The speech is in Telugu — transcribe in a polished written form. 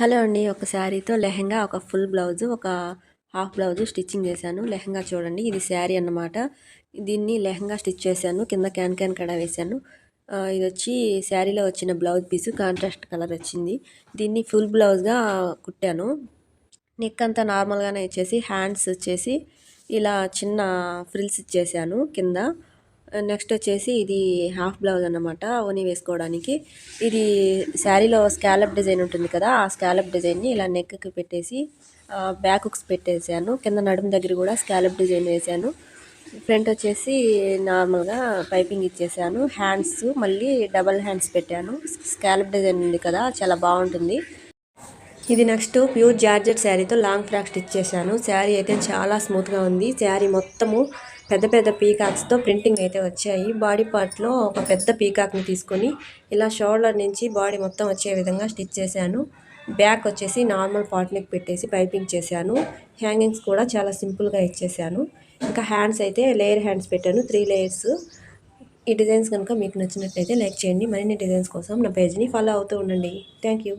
హలో అండి. ఒక శారీతో లెహెంగా, ఒక ఫుల్ బ్లౌజు, ఒక హాఫ్ బ్లౌజు స్టిచ్చింగ్ చేశాను. లెహెంగా చూడండి. ఇది శారీ అన్నమాట. దీన్ని లెహెంగా స్టిచ్ చేశాను. కింద క్యాన్ కడ వేశాను. ఇదొచ్చి శారీలో వచ్చిన బ్లౌజ్ పీసు కాంట్రాస్ట్ కలర్ వచ్చింది. దీన్ని ఫుల్ బ్లౌజ్‌గా కుట్టాను. నెక్ అంతా నార్మల్‌గానే ఇచ్చేసి హ్యాండ్స్ వచ్చేసి ఇలా చిన్న ఫ్రిల్స్ ఇచ్చేసాను కింద. నెక్స్ట్ వచ్చేసి ఇది హాఫ్ బ్లౌజ్ అన్నమాట ఓని వేసుకోవడానికి. ఇది శారీలో స్కాలప్ డిజైన్ ఉంటుంది కదా, ఆ స్కాలప్ డిజైన్ని ఇలా నెక్కి పెట్టేసి బ్యాక్ హుక్స్ పెట్టేసాను. కింద నడుము దగ్గర కూడా స్కాలప్ డిజైన్ వేసాను. ఫ్రంట్ వచ్చేసి నార్మల్గా పైపింగ్ ఇచ్చేసాను. హ్యాండ్స్ మళ్ళీ డబల్ హ్యాండ్స్ పెట్టాను. స్కాలప్ డిజైన్ ఉంది కదా, చాలా బాగుంటుంది. ఇది నెక్స్ట్ ప్యూర్ జార్జెట్ శారీతో లాంగ్ ఫ్రాక్ స్టిచ్ చేశాను. శారీ అయితే చాలా స్మూత్గా ఉంది. శారీ మొత్తము పెద్ద పెద్ద పీకాక్స్తో ప్రింటింగ్ అయితే వచ్చాయి. బాడీ పార్ట్లో ఒక పెద్ద పీకాక్ని తీసుకొని ఇలా షోల్డర్ నుంచి బాడీ మొత్తం వచ్చే విధంగా స్టిచ్ చేశాను. బ్యాక్ వచ్చేసి నార్మల్ పార్ట్ నెక్ పెట్టేసి పైపింగ్ చేశాను. హ్యాంగింగ్స్ కూడా చాలా సింపుల్గా ఇచ్చేసాను. ఇంకా హ్యాండ్స్ అయితే లేయర్ హ్యాండ్స్ పెట్టాను, 3 లేయర్స్. ఈ డిజైన్స్ కనుక మీకు నచ్చినట్లయితే లైక్ చేయండి. మరిన్ని డిజైన్స్ కోసం నా పేజ్ని ఫాలో అవుతూ ఉండండి. Thank you.